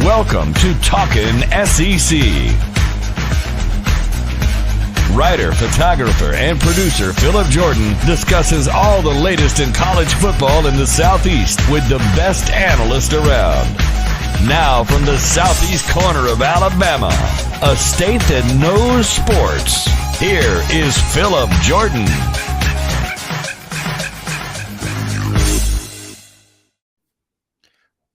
Welcome to Talkin SEC. Writer, photographer, and producer Phillip Jordan discusses all the latest in college football in the Southeast with the best analysts around. Now from the southeast corner of Alabama, a state that knows sports, here is Phillip Jordan.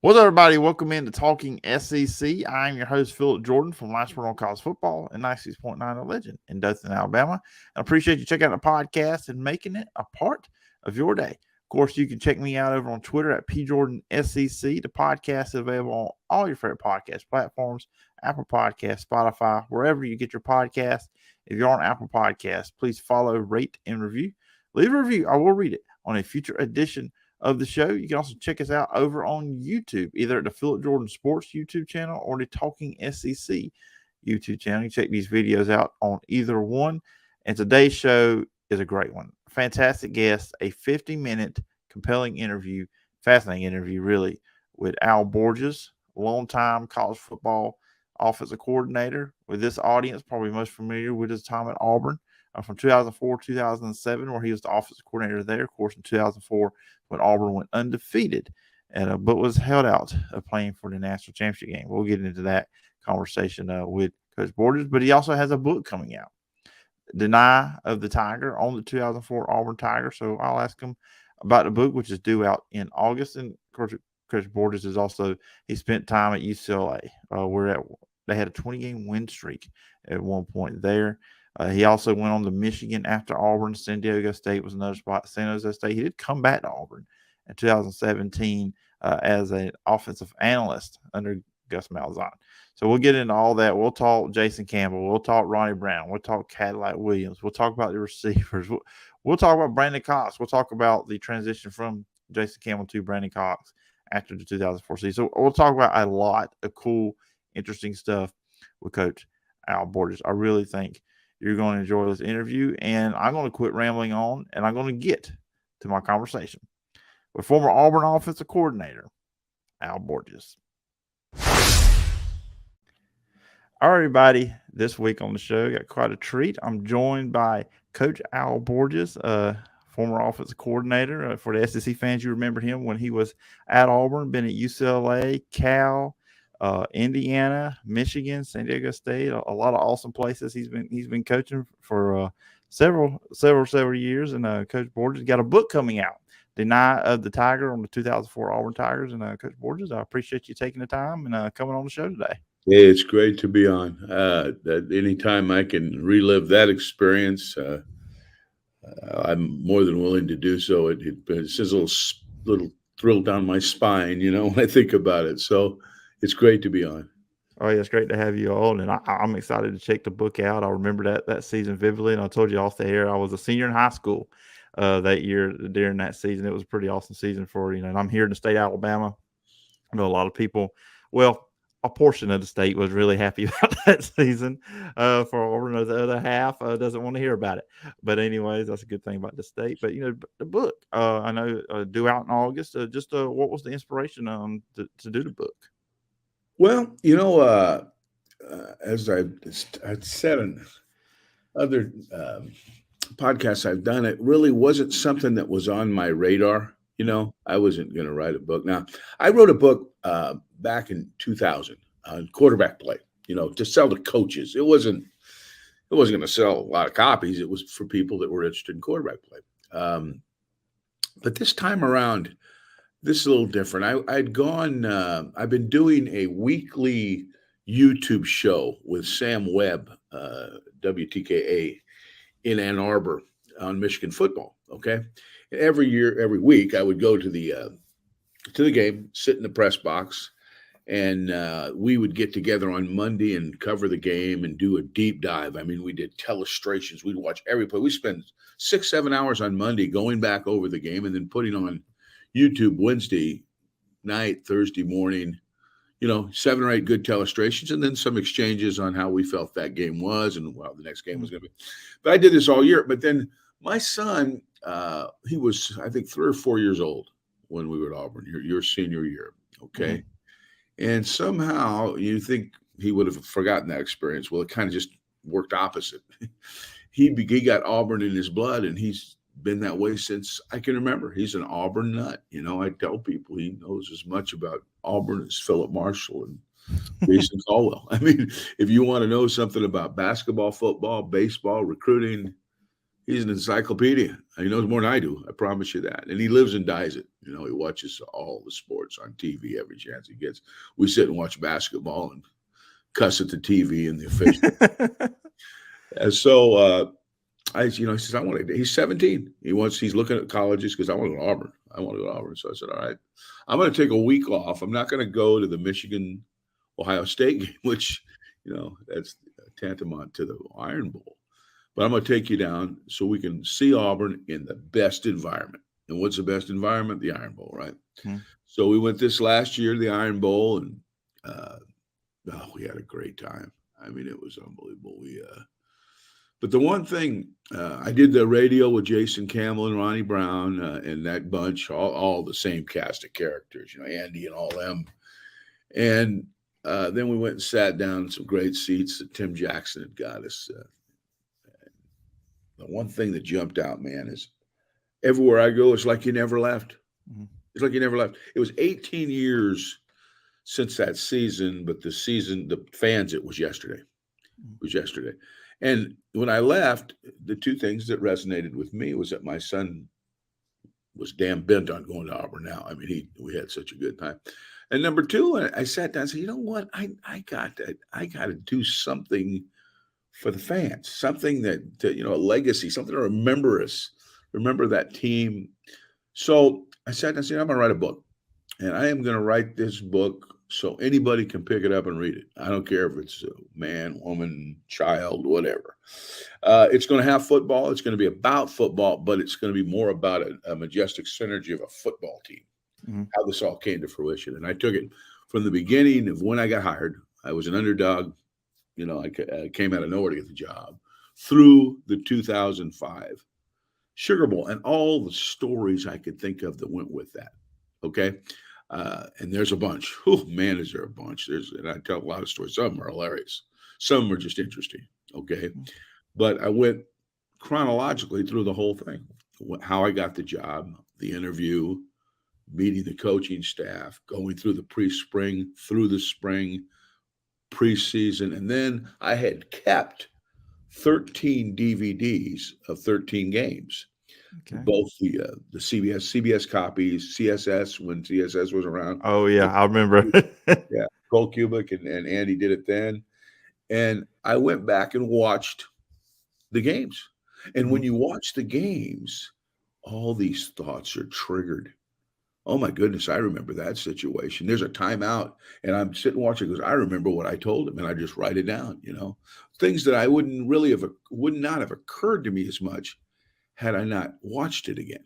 What's up, everybody? Welcome in to Talking SEC. I'm your host, Phillip Jordan from Last Word on College Football and 96.9 The Legend in Dothan, Alabama. I appreciate you checking out the podcast and making it a part of your day. Of course, you can check me out over on Twitter at PJordanSEC. The podcast is available on all your favorite podcast platforms, Apple Podcasts, Spotify, wherever you get your podcasts. If you're on Apple Podcasts, please follow, rate, and review. Leave a review. I will read it on a future edition of the show. You can also check us out over on YouTube, either at the Phillip Jordan Sports YouTube channel or the Talking SEC YouTube channel. You can check these videos out on either one. And today's show is a great one. Fantastic guest, a 50-minute compelling interview, fascinating interview, really, with Al Borges, longtime college football offensive coordinator. With this audience, probably most familiar with his time at Auburn from 2004-2007, where he was the offensive coordinator there. Of course, in 2004, when Auburn went undefeated, but was held out of playing for the national championship game. We'll get into that conversation with Coach Borges, but he also has a book coming out, Deny of the Tiger, on the 2004 Auburn Tigers. So I'll ask him about the book, which is due out in August. And of course, Coach Borges is also, he spent time at UCLA, where they had a 20-game win streak at one point there. He also went on to Michigan after Auburn. San Diego State was another spot. San Jose State. He did come back to Auburn in 2017 as an offensive analyst under Gus Malzahn. So we'll get into all that. We'll talk Jason Campbell. We'll talk Ronnie Brown. We'll talk Cadillac Williams. We'll talk about the receivers. We'll talk about Brandon Cox. We'll talk about the transition from Jason Campbell to Brandon Cox after the 2004 season. So we'll talk about a lot of cool, interesting stuff with Coach Al Borges. I really think you're going to enjoy this interview, and I'm going to quit rambling on, and I'm going to get to my conversation with former Auburn offensive coordinator, Al Borges. All right, everybody, this week on the show, got quite a treat. I'm joined by Coach Al Borges, former offensive coordinator. For the SEC fans, you remember him when he was at Auburn, been at UCLA, Cal, Indiana, Michigan, San Diego State, a lot of awesome places. He's been coaching for several years. And Coach Borges got a book coming out, Deny of the Tiger, on the 2004 Auburn Tigers. And Coach Borges, I appreciate you taking the time and coming on the show today. Yeah, it's great to be on. Anytime I can relive that experience, I'm more than willing to do so. It sends a little thrill down my spine, when I think about it. So it's great to be on. Oh, yeah, it's great to have you on, and I'm excited to check the book out. I remember that season vividly, and I told you off the air I was a senior in high school that year during that season. It was a pretty awesome season for, and I'm here in the state of Alabama. I know a lot of people, well, a portion of the state was really happy about that season for Auburn. The other half doesn't want to hear about it. But anyways, that's a good thing about the state. But, the book, I know due out in August, what was the inspiration to do the book? Well, as I've said in other podcasts I've done, it really wasn't something that was on my radar. I wasn't going to write a book. Now, I wrote a book back in 2000 on quarterback play, to sell to coaches. It wasn't going to sell a lot of copies. It was for people that were interested in quarterback play. But this time around, this is a little different. I've been doing a weekly YouTube show with Sam Webb, WTKA, in Ann Arbor on Michigan football. Okay. And every week I would go to the game, sit in the press box, and we would get together on Monday and cover the game and do a deep dive. I mean, we did telestrations. We'd watch every play. We spent 6-7 hours on Monday going back over the game and then putting on YouTube Wednesday night, Thursday morning, 7 or 8 good telestrations, and then some exchanges on how we felt that game was and how the next game was going to be. But I did this all year. But then my son, he was, I think, 3 or 4 years old when we were at Auburn, your senior year, okay? Mm-hmm. And somehow you think he would have forgotten that experience. Well, it kind of just worked opposite. He got Auburn in his blood, and he's been that way since I can remember. He's an Auburn nut. I tell people he knows as much about Auburn as Philip Marshall and Jason Caldwell. I mean, if you want to know something about basketball, football, baseball, recruiting, he's an encyclopedia. He knows more than I do. I promise you that. And he lives and dies it. He watches all the sports on TV every chance he gets. We sit and watch basketball and cuss at the TV and the officials. And so he says, I want to. He's 17. He's looking at colleges because I want to go to Auburn. So I said, all right, I'm going to take a week off. I'm not going to go to the Michigan Ohio State game, which, that's tantamount to the Iron Bowl. But I'm going to take you down so we can see Auburn in the best environment. And what's the best environment? The Iron Bowl, right? Hmm. So we went this last year to the Iron Bowl, and we had a great time. I mean, it was unbelievable. But the one thing, I did the radio with Jason Campbell and Ronnie Brown and that bunch, all the same cast of characters, Andy and all them. And then we went and sat down in some great seats that Tim Jackson had got us. The one thing that jumped out, man, is everywhere I go, it's like you never left. Mm-hmm. It's like you never left. It was 18 years since that season, but the fans, it was yesterday. It was yesterday. And when I left, the two things that resonated with me was that my son was damn bent on going to Auburn now. I mean, we had such a good time. And number two, I sat down and said, you know what? I got to do something for the fans, something that, a legacy, something to remember that team. So I sat down and said, I'm going to write a book. And I am going to write this book so anybody can pick it up and read it. I don't care if it's a man, woman, child, whatever. It's going to have football. It's going to be about football, but it's going to be more about a majestic synergy of a football team, how this all came to fruition. And I took it from the beginning of when I got hired. I was an underdog. I came out of nowhere to get the job, through the 2005 Sugar Bowl and all the stories I could think of that went with that. Okay. And there's a bunch. Oh, man, is there a bunch. And I tell a lot of stories. Some are hilarious. Some are just interesting. Okay. But I went chronologically through the whole thing, how I got the job, the interview, meeting the coaching staff, going through the pre-spring, through the spring, preseason. And then I had kept 13 DVDs of 13 games. Okay. Both the CBS copies, CSS when CSS was around. Oh yeah, I remember. Yeah, Cole Kubik and Andy did it then, and I went back and watched the games. And when you watch the games, all these thoughts are triggered. Oh my goodness, I remember that situation. There's a timeout, and I'm sitting watching because I remember what I told him, and I just write it down. Things that I would not have occurred to me as much had I not watched it again,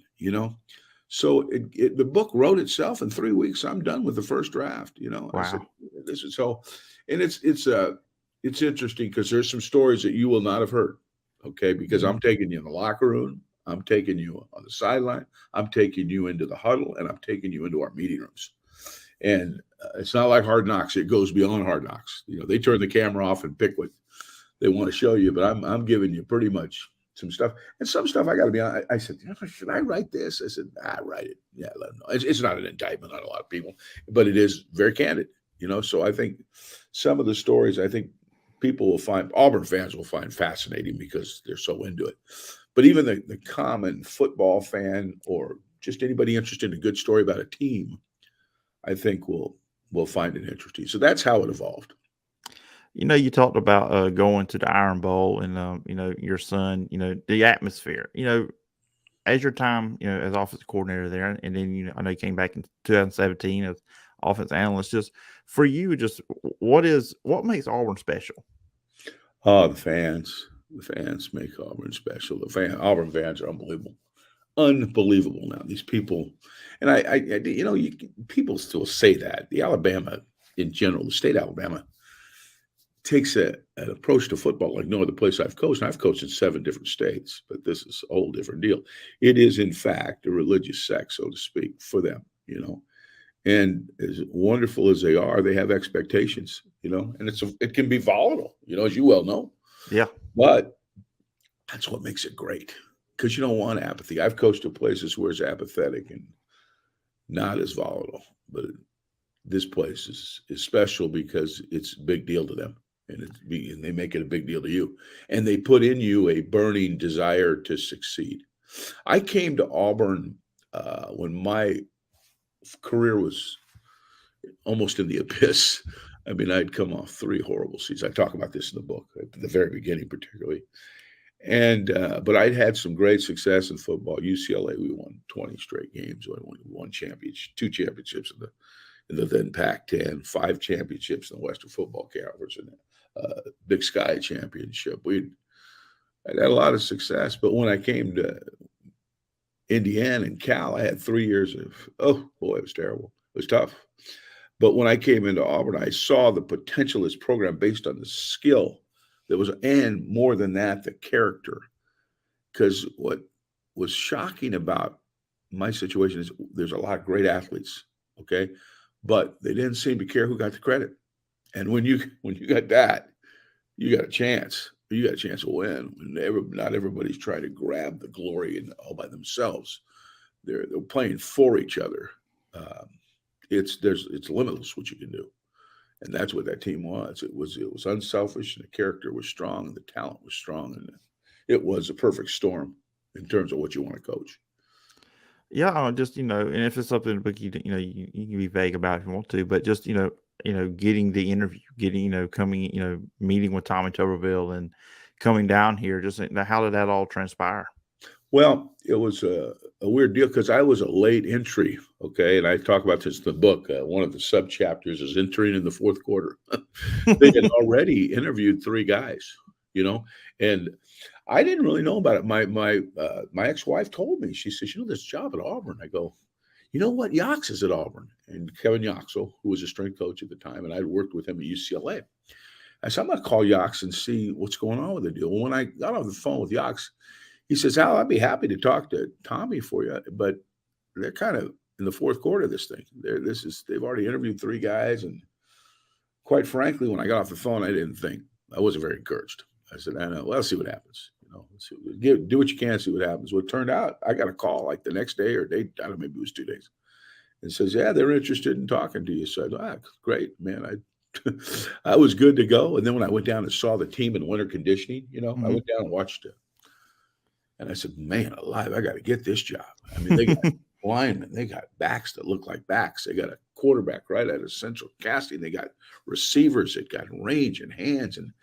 So the book wrote itself in 3 weeks. I'm done with the first draft, Wow. I said, this is so, and it's interesting because there's some stories that you will not have heard, okay? Because I'm taking you in the locker room, I'm taking you on the sideline, I'm taking you into the huddle, and I'm taking you into our meeting rooms. And it's not like Hard Knocks. It goes beyond Hard Knocks. They turn the camera off and pick what they want to show you, but I'm giving you pretty much some stuff. And some stuff I got to be honest. I said, should I write this? I said, write it. Yeah, let them know. It's not an indictment on a lot of people, but it is very candid, So I think some of the stories, I think people will find, Auburn fans will find fascinating because they're so into it. But even the common football fan or just anybody interested in a good story about a team, I think will find it interesting. So that's how it evolved. You talked about going to the Iron Bowl and, your son, the atmosphere, as your time, as offensive coordinator there. And then, I know you came back in 2017 as offensive analyst. Just for you, just what makes Auburn special? Oh, the fans. The fans make Auburn special. Auburn fans are unbelievable now. These people, and people still say that. The Alabama in general, the state of Alabama, takes an approach to football like no other place I've coached. And I've coached in 7 different states, but this is a whole different deal. It is, in fact, a religious sect, so to speak, for them, And as wonderful as they are, they have expectations, and it can be volatile, as you well know. Yeah. But that's what makes it great, because you don't want apathy. I've coached at places where it's apathetic and not as volatile, but this place is special because it's a big deal to them, and they make it a big deal to you, and they put in you a burning desire to succeed. I came to Auburn when my career was almost in the abyss. I mean, I'd come off 3 horrible seasons. I talk about this in the book at the very beginning, particularly. And but I'd had some great success in football. UCLA, we won 20 straight games. We won championship, 2 championships in the then Pac-10, 5 championships in the Western Football Conference, and Big Sky championship. I had a lot of success, but when I came to Indiana and Cal, I had 3 years of, oh boy, it was terrible. It was tough. But when I came into Auburn, I saw the potential of this program based on the skill that was, and more than that, the character. Because what was shocking about my situation is there's a lot of great athletes, okay? But they didn't seem to care who got the credit. And when you got that, you got a chance. You got a chance to win. Not everybody's trying to grab the glory and all by themselves. They're playing for each other. It's limitless what you can do, and that's what that team was. It was unselfish, and the character was strong, and the talent was strong, and it was a perfect storm in terms of what you want to coach. Yeah, just and if it's something but you can be vague about it if you want to, but just getting the interview, getting coming meeting with Tommy Tuberville and coming down here, just how did that all transpire? Well, it was a weird deal because I was a late entry, okay, and I talk about this in the book. One of the sub chapters is entering in the 4th quarter. They had already interviewed 3 guys, and I didn't really know about it. My ex-wife told me. She says, this job at Auburn. I go, you know what? Yox is at Auburn. And Kevin Yoxel, who was a strength coach at the time, and I'd worked with him at UCLA. I said, I'm going to call Yox and see what's going on with the deal. Well, when I got off the phone with Yox, he says, Al, I'd be happy to talk to Tommy for you, but they're kind of in the 4th quarter of this thing. They've already interviewed 3 guys, and quite frankly, when I got off the phone, I wasn't very encouraged. I said, I know. Well, let's see what happens. Do what you can, see what happens. Well, it turned out I got a call like the next day or day, I don't know, maybe it was 2 days, and says, yeah, they're interested in talking to you. So I thought, great, man. I was good to go. And then when I went down and saw the team in winter conditioning, I went down and watched it. And I said, man, alive, I got to get this job. I mean, they got linemen. They got backs that look like backs. They got a quarterback right out of central casting. They got receivers that got range and hands. And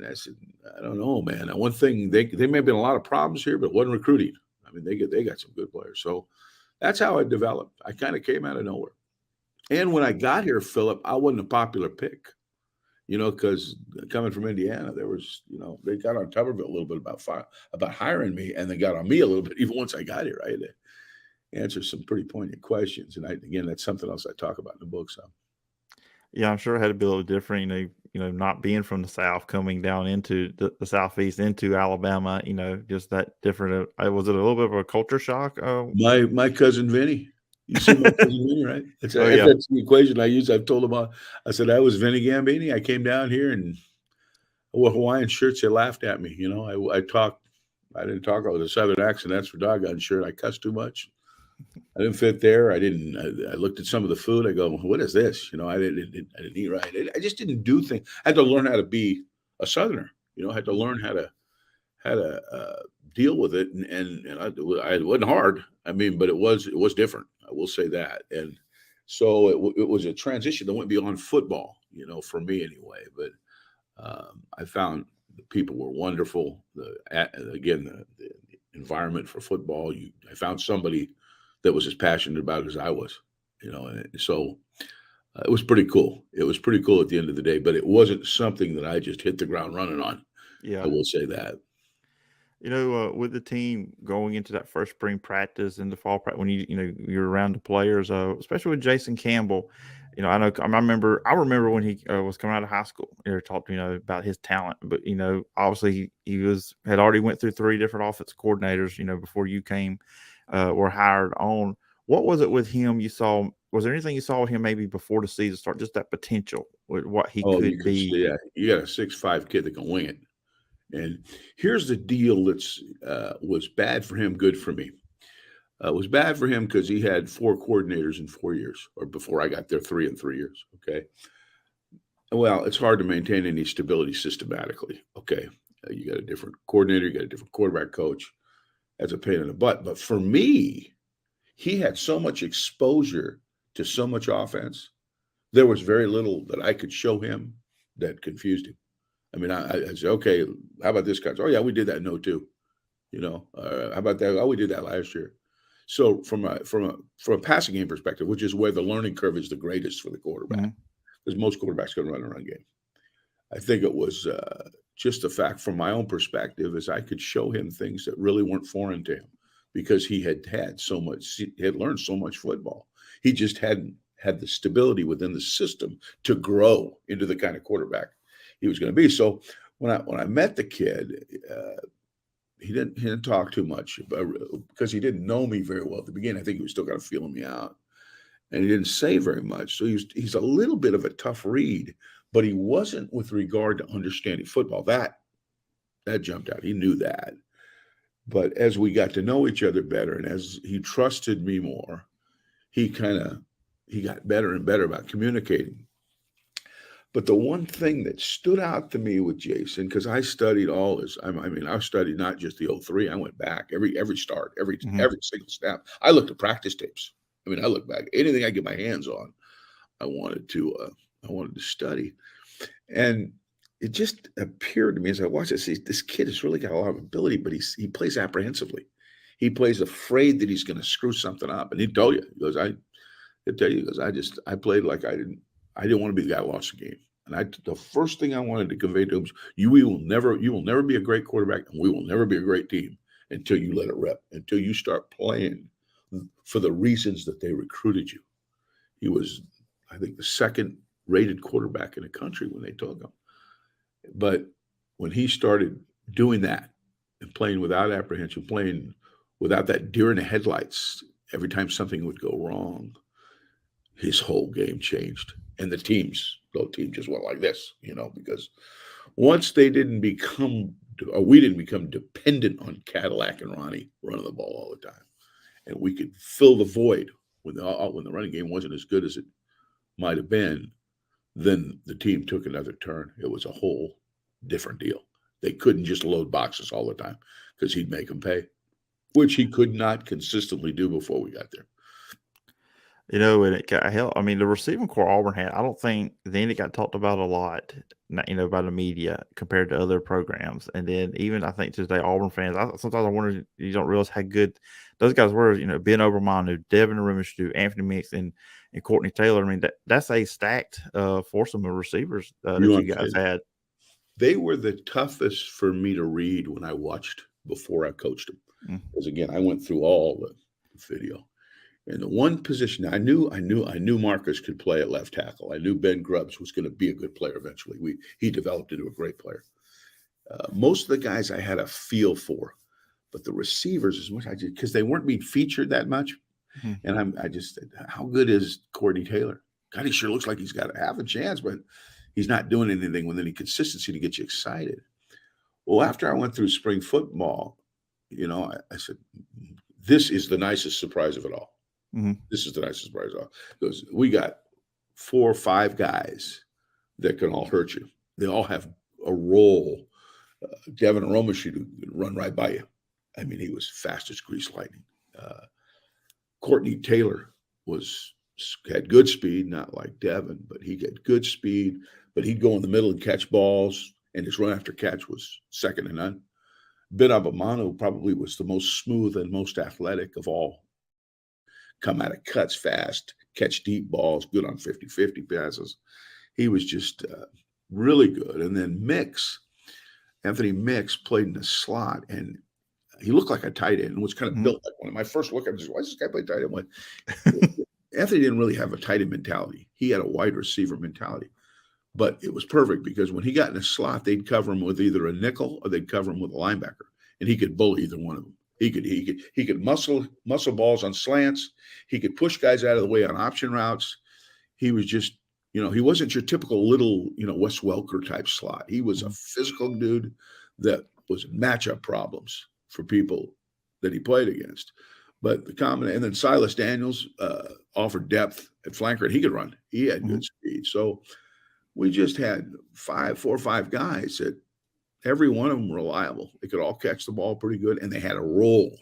I said, I don't know, man. And one thing, they may have been a lot of problems here, but it wasn't recruiting. I mean, they got some good players. So that's how it developed. I kind of came out of nowhere. And when I got here, Phillip, I wasn't a popular pick. Because coming from Indiana, there was, they got on Tuberville a little bit about hiring me, and they got on me a little bit even once I got here. I had to answer some pretty poignant questions, and again, that's something else I talk about in the book. So, yeah, I'm sure it had to be a little different. Not being from the South, coming down into the Southeast into Alabama. Just that different. Was it a little bit of a culture shock? My cousin Vinny. You see my cousin Vinny, right? That's the equation I use. I've told him I said I was Vinny Gambini. I came down here and I wore Hawaiian shirts. They laughed at me. I talked. I didn't talk with a Southern accent. That's for doggone sure. I cussed too much. I didn't fit there. I looked at some of the food. I go, what is this? I didn't eat right. I just didn't do things. I had to learn how to be a Southerner. I had to learn how to deal with it, and it wasn't hard. I mean, but it was different. I will say that. And so it was a transition that went beyond football, for me anyway. But I found the people were wonderful. The environment for football. I found somebody that was as passionate about it as I was, and so it was pretty cool. It was pretty cool at the end of the day, but it wasn't something that I just hit the ground running on. Yeah, I will say that. With the team going into that first spring practice and the fall practice, when you're around the players, especially with Jason Campbell, I remember when he was coming out of high school, talked about his talent, but obviously he had already went through 3 different offensive coordinators, before you came, were hired on. What was it with him you saw? Was there anything you saw with him maybe before the season started, just that potential with what he Oh, you could could be? see, yeah, you got a 6'5" kid that can wing it. And here's the deal that's was bad for him, good for me. It was bad for him because he had 4 coordinators in 4 years, or before I got there, 3 in 3 years. Okay. Well, it's hard to maintain any stability systematically. Okay. You got a different coordinator, you got a different quarterback coach. That's a pain in the butt. But for me, he had so much exposure to so much offense. There was very little that I could show him that confused him. I mean, I said, okay, how about this guy? Oh, yeah, we did that in 02. How about that? Oh, we did that last year. So from a passing game perspective, which is where the learning curve is the greatest for the quarterback, because most quarterbacks can run a run game. I think it was just the fact from my own perspective is I could show him things that really weren't foreign to him because he had learned so much football. He just hadn't had the stability within the system to grow into the kind of quarterback he was going to be. So when I met the kid, he didn't talk too much because he didn't know me very well at the beginning. I think he was still kind of feeling me out, and he didn't say very much. So he's a little bit of a tough read, but he wasn't with regard to understanding football. That jumped out. He knew that. But as we got to know each other better, and as he trusted me more, he got better and better about communicating. But the one thing that stood out to me with Jason, because I studied all this, I studied not just the 03, I went back every start, every single snap. I looked at practice tapes. I mean, I look back, anything I get my hands on, I wanted to study. And it just appeared to me as I watched this kid has really got a lot of ability, but he plays apprehensively. He plays afraid that he's going to screw something up. And he'd tell you, I played like I didn't want to be the guy who lost the game. And the first thing I wanted to convey to him was, you will never be a great quarterback, and we will never be a great team until you let it rip, until you start playing for the reasons that they recruited you. He was, I think, the second rated quarterback in the country when they took him. But when he started doing that and playing without apprehension, playing without that deer in the headlights every time something would go wrong, his whole game changed. And the team just went like this, because once we didn't become dependent on Cadillac and Ronnie running the ball all the time, and we could fill the void when the running game wasn't as good as it might have been, then the team took another turn. It was a whole different deal. They couldn't just load boxes all the time because he'd make them pay, which he could not consistently do before we got there. And it got help. I mean, the receiving core Auburn had, I don't think then it got talked about a lot, by the media compared to other programs. And then even I think today, Auburn fans, sometimes I wonder, you don't realize how good those guys were. Ben Obermanu, Devin Arimish, Anthony Mix, and Courtney Taylor. I mean, that's a stacked foursome of receivers that you guys had. They were the toughest for me to read when I watched before I coached them. Because again, I went through all the video. And the one position I knew Marcus could play at left tackle. I knew Ben Grubbs was going to be a good player eventually. He developed into a great player. Most of the guys I had a feel for, but the receivers, as much because they weren't being featured that much. And I just said, how good is Courtney Taylor? God, he sure looks like he's got half a chance, but he's not doing anything with any consistency to get you excited. Well, after I went through spring football, I said, this is the nicest surprise of it all. This is the nicest surprise of it all. Because we got 4 or 5 guys that can all hurt you. They all have a role. Devin Arimish should run right by you. I mean, he was fast as grease lightning. Courtney Taylor had good speed, not like Devin, but he had good speed. But he'd go in the middle and catch balls, and his run after catch was second to none. Ben Obermanu probably was the most smooth and most athletic of all. Come out of cuts fast, catch deep balls, good on 50-50 passes. He was just really good. And then Anthony Mix played in the slot, and he looked like a tight end and was kind of built like one. My first look, I was just, why does this guy play tight end? Anthony didn't really have a tight end mentality. He had a wide receiver mentality. But it was perfect because when he got in the slot, they'd cover him with either a nickel or they'd cover him with a linebacker, and he could bully either one of them. He could muscle balls on slants. He could push guys out of the way on option routes. He was just, he wasn't your typical little, Wes Welker type slot. He was a physical dude that was matchup problems for people that he played against. But and then Silas Daniels offered depth at flanker, and he could run. He had good speed. So we just had 4 or 5 guys that every one of them were reliable. They could all catch the ball pretty good, and they had a role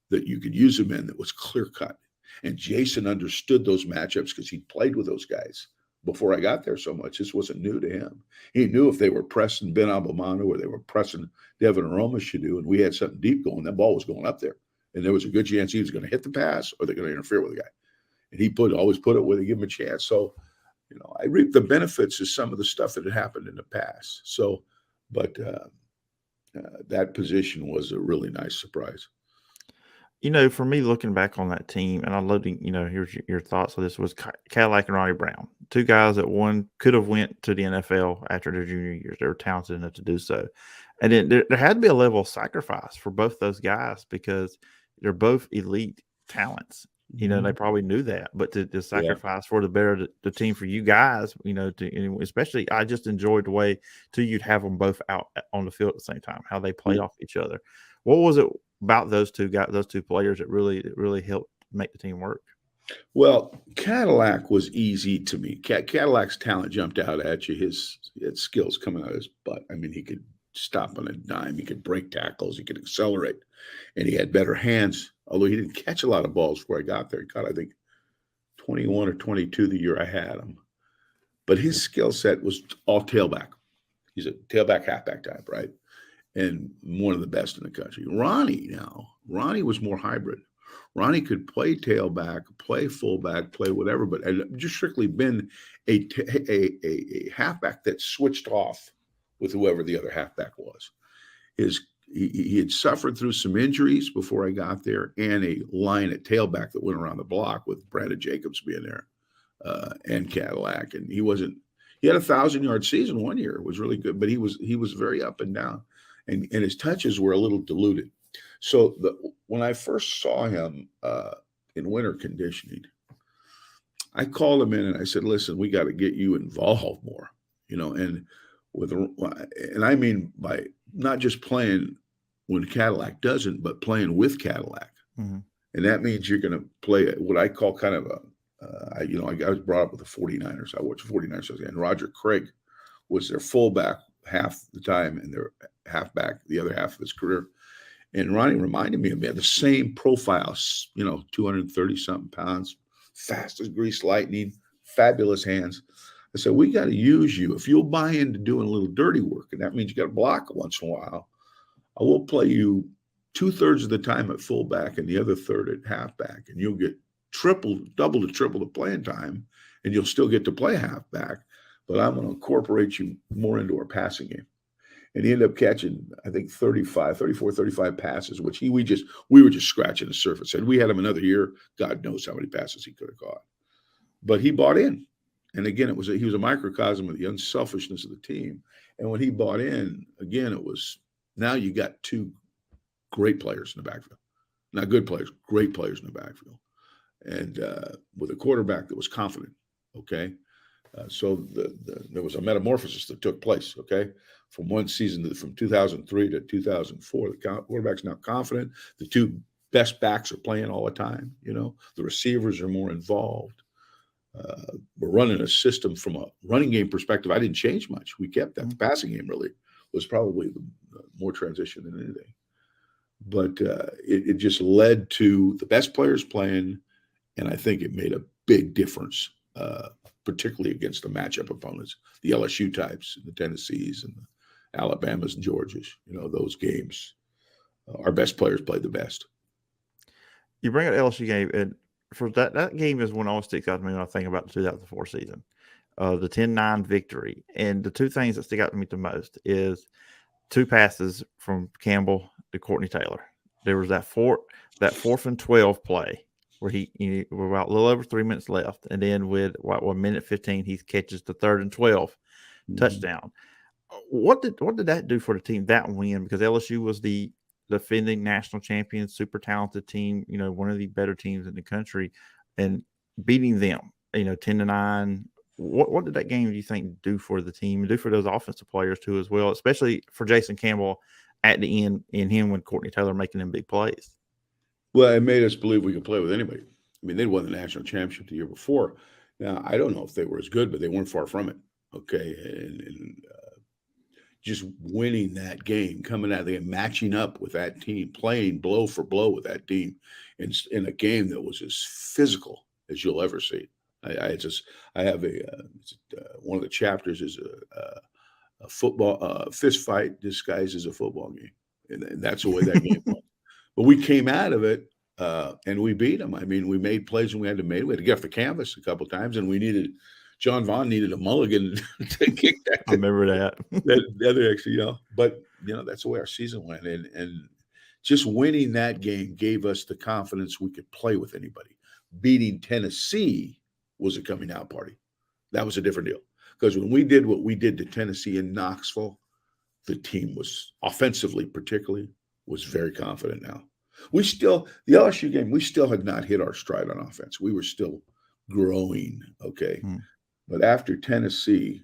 that you could use them in that was clear cut. And Jason understood those matchups because he played with those guys before I got there so much. This wasn't new to him. He knew if they were pressing Ben Abamano or they were pressing Devin Aromashidu and we had something deep going, that ball was going up there. And there was a good chance he was going to hit the pass or they're going to interfere with the guy. And he always put it where they give him a chance. So, I reaped the benefits of some of the stuff that had happened in the past. So, but that position was a really nice surprise. For me, looking back on that team, and I'm loading, here's your thoughts on this, was Cadillac and Ronnie Brown. 2 guys that one could have went to the NFL after their junior years. They were talented enough to do so. And then there had to be a level of sacrifice for both those guys because they're both elite talents. They probably knew that, but to sacrifice for the team for you guys, especially I just enjoyed the way you'd have them both out on the field at the same time, how they played off each other. What was it about those 2 guys, those 2 players that really helped make the team work? Well, Cadillac was easy to me. Cadillac's talent jumped out at you. He had skills coming out of his butt. I mean, he could stop on a dime. He could break tackles. He could accelerate. And he had better hands, although he didn't catch a lot of balls before I got there. He caught, I think, 21 or 22 the year I had him. But his skill set was all tailback. He's a tailback, halfback type, right? And one of the best in the country. Ronnie was more hybrid. Ronnie could play tailback, play fullback, play whatever, but had just strictly been a halfback that switched off with whoever the other halfback was. He had suffered through some injuries before I got there and a line at tailback that went around the block with Brandon Jacobs being there and Cadillac. And he had a 1,000-yard season one year. It was really good, but he was very up and down. And his touches were a little diluted. So when I first saw him in winter conditioning, I called him in and I said, listen, we got to get you involved more, and I mean by not just playing when Cadillac doesn't, but playing with Cadillac. Mm-hmm. And that means you're going to play what I call kind of I was brought up with the 49ers. I watched 49ers and Roger Craig was their fullback half the time and their halfback the other half of his career. And Ronnie reminded me of the same profile, 230-something pounds, fast as greased lightning, fabulous hands. I said, we got to use you. If you'll buy into doing a little dirty work, and that means you got to block once in a while, I will play you 2/3 of the time at fullback and the other third at halfback. And you'll get double to triple the playing time, and you'll still get to play halfback. But I'm going to incorporate you more into our passing game. And he ended up catching, I think, 35 passes, which we were just scratching the surface. And we had him another year. God knows how many passes he could have caught. But he bought in. And again, he was a microcosm of the unselfishness of the team. And when he bought in, again, it was now you got 2 great players in the backfield. Not good players, great players in the backfield. And with a quarterback that was confident, okay? So there was a metamorphosis that took place, okay? From one season from 2003 to 2004, the quarterback's now confident. The 2 best backs are playing all the time, The receivers are more involved. We're running a system from a running game perspective. I didn't change much. We kept that. The passing game really was probably the more transition than anything. But it just led to the best players playing, and I think it made a big difference, particularly against the matchup opponents, the LSU types, the Tennessees, and the Alabamas and Georgias. Those games, our best players played the best. You bring up LSU game, and for that game is one always sticks out to me when I think about the 2004 season, the 10-9 victory. And the 2 things that stick out to me the most is 2 passes from Campbell to Courtney Taylor. There was that 4th and 12 play where we're about a little over 3 minutes left, and then with 1 minute 15, he catches the 3rd and 12 touchdown. What did that do for the team, that win? Because LSU was the defending national champions, super talented team, one of the better teams in the country, and beating them, 10-9. What did that game, do you think, do for the team and do for those offensive players too as well, especially for Jason Campbell at the end and him when Courtney Taylor making them big plays? Well, it made us believe we could play with anybody. I mean, they'd won the national championship the year before. Now, I don't know if they were as good, but they weren't far from it. Okay. And just winning that game, coming out of the game, matching up with that team, playing blow for blow with that team in a game that was as physical as you'll ever see. I have one of the chapters is a football fist fight disguised as a football game. And that's the way that game went. But we came out of it and we beat them. I mean, we made plays when we had to make. We had to get off the canvas a couple of times, and John Vaughn needed a mulligan to kick that. I remember that. The other actually, but that's the way our season went, and just winning that game gave us the confidence we could play with anybody. Beating Tennessee was a coming out party. That was a different deal, because when we did what we did to Tennessee in Knoxville, the team was offensively, particularly, was very confident now. The LSU game, we still had not hit our stride on offense. We were still growing, okay? But after Tennessee,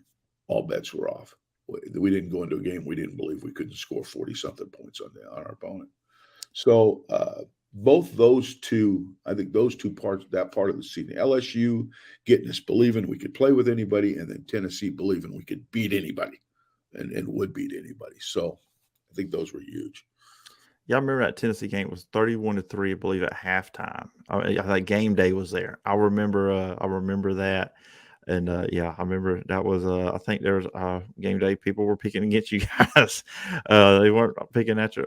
all bets were off. We didn't go into a game we didn't believe we couldn't score 40-something points on our opponent. So both those two, I think those two parts, that part of the season, LSU getting us believing we could play with anybody, and then Tennessee believing we could beat anybody and would beat anybody. So I think those were huge. Yeah, I remember that Tennessee game was 31-3, I believe, at halftime. I think game day was there. I remember that. And I remember that was I think there was game day. People were picking against you guys. They weren't picking at you.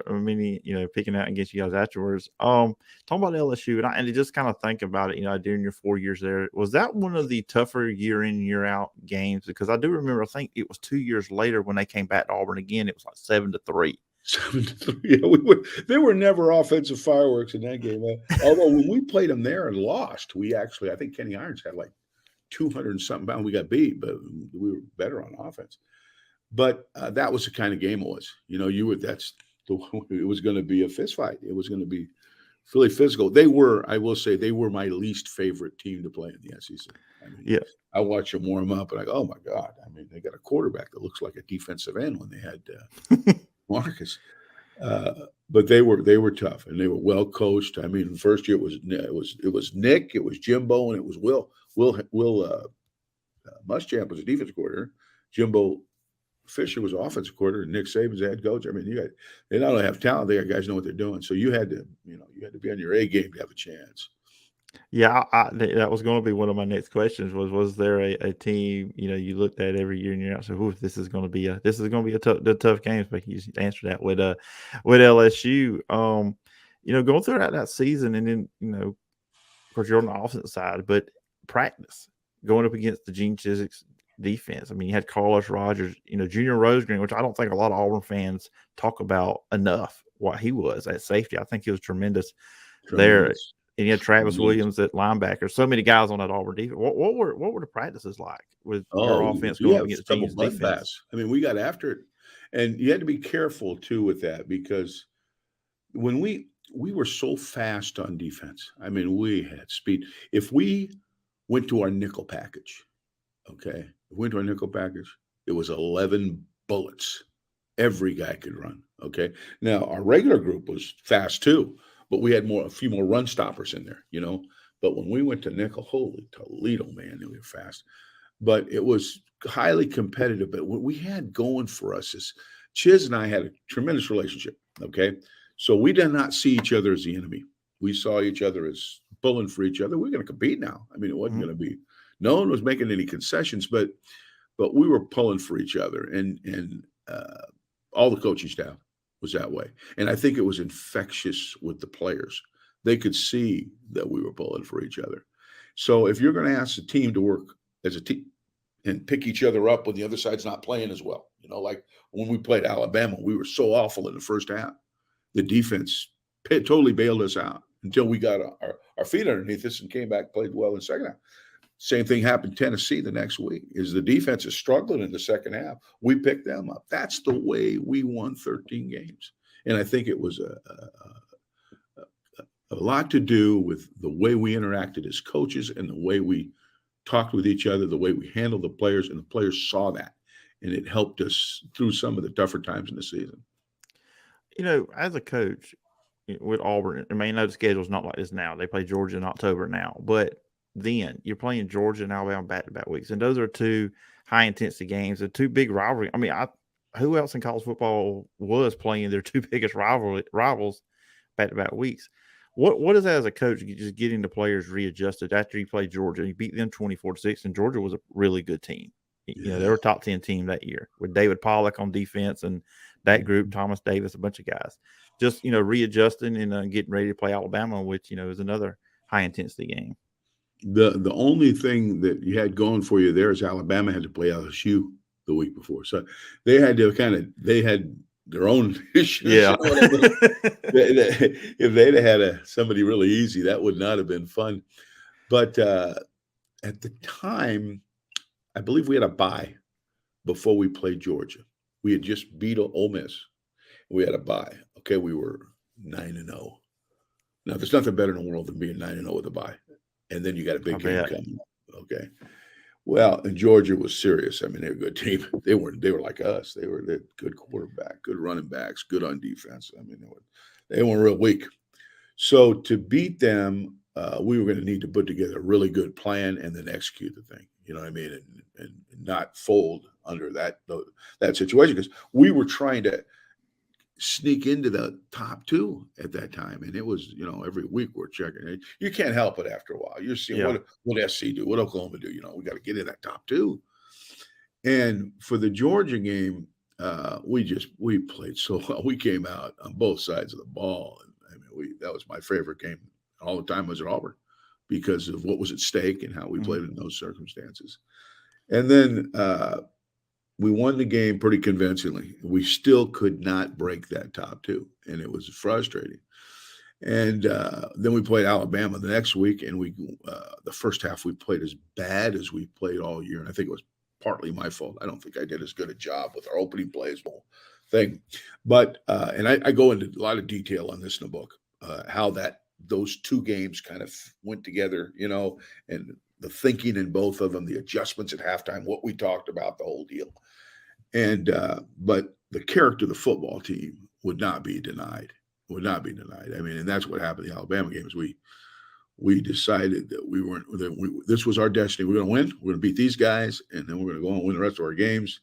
Picking out against you guys afterwards. Talking about LSU, and to just kind of think about it, during your 4 years there, was that one of the tougher year in, year out games? Because I do remember, I think it was 2 years later when they came back to Auburn again. It was like 7-3. 7-3. Yeah, there were never offensive fireworks in that game. Although when we played them there and lost, I think Kenny Irons had like 200 and something pounds. We got beat, but we were better on offense. But that was the kind of game it was. It was going to be a fist fight. It was going to be really physical. I will say, they were my least favorite team to play in the SEC. I mean, yes. I watched them warm up, and I go, oh my God. I mean, they got a quarterback that looks like a defensive end when they had Marcus. But they were tough, and they were well coached. I mean, the first year it was Nick, it was Jimbo, and it was Will. Muschamp was a defensive coordinator. Jimbo Fisher was offensive coordinator, and Nick Saban's the head coach. I mean, they not only have talent, they got guys know what they're doing. So you had to be on your A game to have a chance. Yeah, that was going to be one of my next questions. Was there a team you looked at every year and you're out, so this is going to be a tough game? But you answered that with LSU. Going through that season, and then of course you're on the offensive side, but practice going up against the Gene Chizik's defense. I mean, you had Carlos Rogers, Junior Rosegreen, which I don't think a lot of Auburn fans talk about enough. What he was at safety, I think he was tremendous. There. And you had Travis Williams at linebacker. So many guys on that Auburn defense. What were the practices like with our offense going up against Gene's defense? I mean, we got after it, and you had to be careful too with that, because when we were so fast on defense. I mean, we had speed. If we went to our nickel package, it was 11 bullets. Every guy could run. Okay. Now our regular group was fast too. But we had a few more run stoppers in there, But when we went to nickel, holy Toledo, man, they were fast. But it was highly competitive. But what we had going for us is Chiz and I had a tremendous relationship, okay? So we did not see each other as the enemy. We saw each other as pulling for each other. We're going to compete now. I mean, it wasn't going to be – no one was making any concessions, but we were pulling for each other. And all the coaching staff was that way. And I think it was infectious with the players. They could see that we were pulling for each other. So if you're going to ask the team to work as a team and pick each other up when the other side's not playing as well, like when we played Alabama, we were so awful in the first half. The defense totally bailed us out until we got our feet underneath us and came back, played well in the second half. Same thing happened in Tennessee the next week. Is the defense is struggling in the second half. We picked them up. That's the way we won 13 games. And I think it was a lot to do with the way we interacted as coaches and the way we talked with each other, the way we handled the players, and the players saw that. And it helped us through some of the tougher times in the season. As a coach with Auburn, I mean, the schedule's not like this now. They play Georgia in October now, but then you're playing Georgia and Alabama back-to-back weeks, and those are two high-intensity games, and two big rivalry. I mean, who else in college football was playing their two biggest rivals back-to-back weeks? What is that as a coach, just getting the players readjusted after you played Georgia and you beat them 24-6, and Georgia was a really good team. They were a top 10 team that year with David Pollock on defense and that group, Thomas Davis, a bunch of guys. Just, readjusting and getting ready to play Alabama, which, is another high-intensity game. The only thing that you had going for you there is Alabama had to play LSU the week before. So they had they had their own issues. Yeah. If they'd have had somebody really easy, that would not have been fun. But at the time, I believe we had a bye before we played Georgia. We had just beat Ole Miss. We had a bye. Okay, we were 9-0. Now, there's nothing better in the world than being 9-0 with a bye. And then you got a big game coming up. Okay. Well, and Georgia was serious. I mean, they were a good team. They were like us. They were good quarterback, good running backs, good on defense. I mean, they weren't real weak. So to beat them, we were going to need to put together a really good plan and then execute the thing. You know what I mean? And not fold under that situation, because we were trying to sneak into the top two at that time. And it was, every week we're checking it. You can't help it after a while. You're seeing what SC do, what Oklahoma do. We got to get in that top two. And for the Georgia game, we played so well. We came out on both sides of the ball. And I mean, that was my favorite game all the time was at Auburn because of what was at stake and how we played in those circumstances. And then we won the game pretty convincingly. We still could not break that top two, and it was frustrating. And then we played Alabama the next week, and the first half we played as bad as we played all year, and I think it was partly my fault. I don't think I did as good a job with our opening plays thing. But and I go into a lot of detail on this in the book, how those two games kind of went together, and the thinking in both of them, the adjustments at halftime, what we talked about, the whole deal. And but the character of the football team would not be denied. I mean, and that's what happened in the Alabama games. We decided that this was our destiny. We're going to win. We're going to beat these guys, and then we're going to go and win the rest of our games.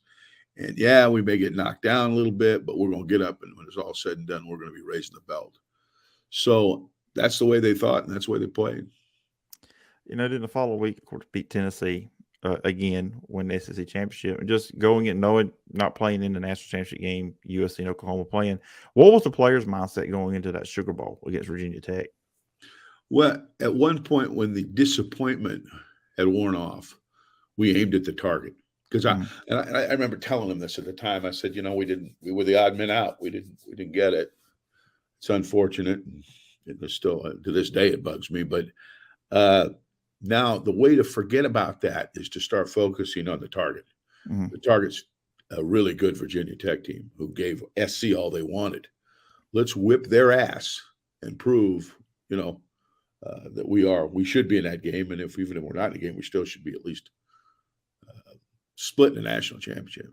And yeah, we may get knocked down a little bit, but we're going to get up, and when it's all said and done, we're going to be raising the belt. So that's the way they thought, and that's the way they played. Then the following week, of course, beat Tennessee again, win the SEC championship, and just going and knowing, not playing in the national championship game, USC and Oklahoma playing. What was the players' mindset going into that Sugar Bowl against Virginia Tech? Well, at one point when the disappointment had worn off, we aimed at the target. Because I remember telling them this at the time. I said, we were the odd men out. We didn't get it. It's unfortunate. It's still to this day it bugs me. But now the way to forget about that is to start focusing on the target. The target's a really good Virginia Tech team who gave SC all they wanted. Let's whip their ass and prove, that we should be in that game. And even if we're not in the game, we still should be at least split in the national championship.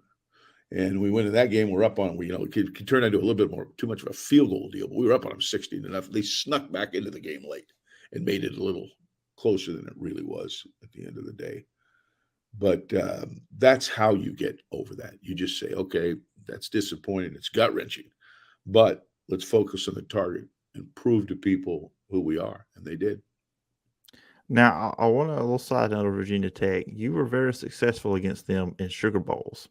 And we went in that game. We're up on, it could turn into a little bit more, too much of a field goal deal, but we were up on them 16-0. They snuck back into the game late and made it a little closer than it really was at the end of the day. But that's how you get over that. You just say, okay, that's disappointing. It's gut-wrenching. But let's focus on the target and prove to people who we are. And they did. Now, I want a little side note of Virginia Tech. You were very successful against them in Sugar Bowls.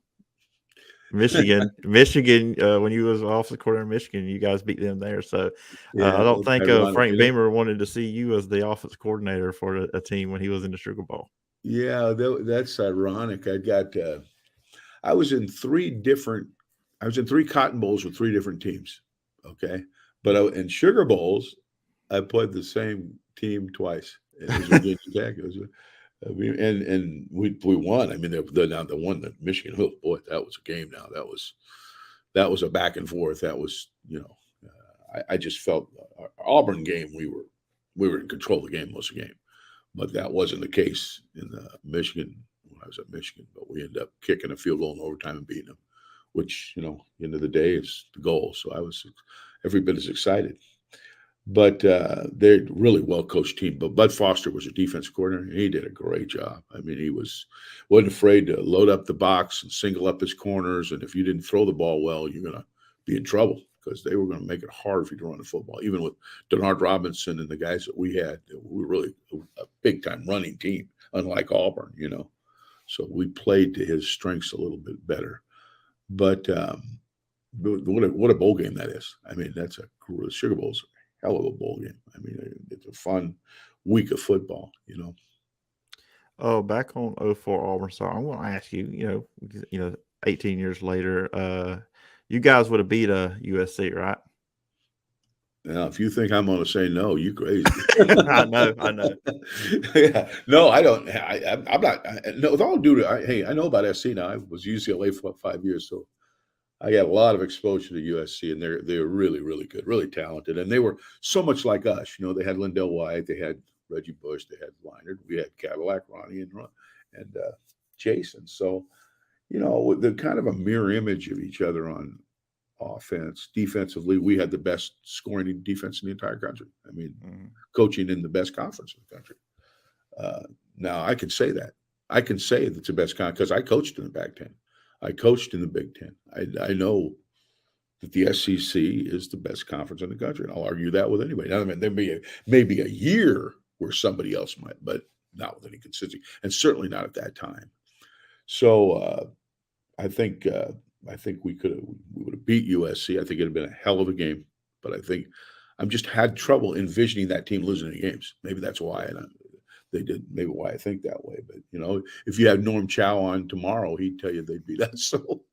Michigan, when you was offensive coordinator in Michigan, you guys beat them there. So I don't think Frank Beamer wanted to see you as the offensive coordinator for a team when he was in the Sugar Bowl. Yeah, that's ironic. I was in three Cotton Bowls with three different teams. Okay, but in Sugar Bowls, I played the same team twice. It was Virginia Tech. And we won. I mean, the one that Michigan. Oh boy, that was a game. Now that was a back and forth. That was I just felt our Auburn game, we were in control of the game most of the game. But that wasn't the case in Michigan when I was at Michigan. But we ended up kicking a field goal in overtime and beating them, which, at the end of the day is the goal. So I was every bit as excited. But they're a really well-coached team. But Bud Foster was a defense coordinator. He did a great job. I mean, he wasn't afraid to load up the box and single up his corners. And if you didn't throw the ball well, you're going to be in trouble because they were going to make it hard for you to run the football. Even with Denard Robinson and the guys that we had, we were really a big-time running team, unlike Auburn, So we played to his strengths a little bit better. But what a bowl game that is. I mean, the Sugar Bowl's a hell of a bowl game. I mean, it's a fun week of football, Oh, back on 04 Auburn, so I want to ask you, 18 years later, you guys would have beat USC, right? Now, if you think I'm going to say no, you crazy. I know. Yeah. No, I don't. I'm not. No, with all due to, hey, I know about SC now. I was UCLA for 5 years, so I got a lot of exposure to USC, and they're really, really good, really talented, and they were so much like us. They had Lindell White, they had Reggie Bush, they had Leinard, we had Cadillac, Ronnie, and Jason. So, they're kind of a mirror image of each other on offense. Defensively, we had the best scoring defense in the entire country. I mean, coaching in the best conference in the country. Now, I can say that. I can say that's the best conference because I coached in the Pac-10. I coached in the Big Ten. I know that the SEC is the best conference in the country, and I'll argue that with anybody. Now, I mean, there may be a year where somebody else might, but not with any consistency, and certainly not at that time. So I think we would have beat USC. I think it'd have been a hell of a game, but I think I'm just had trouble envisioning that team losing any games. Maybe that's why they did. Maybe why I think that way. But if you had Norm Chow on tomorrow, he'd tell you they'd beat us. So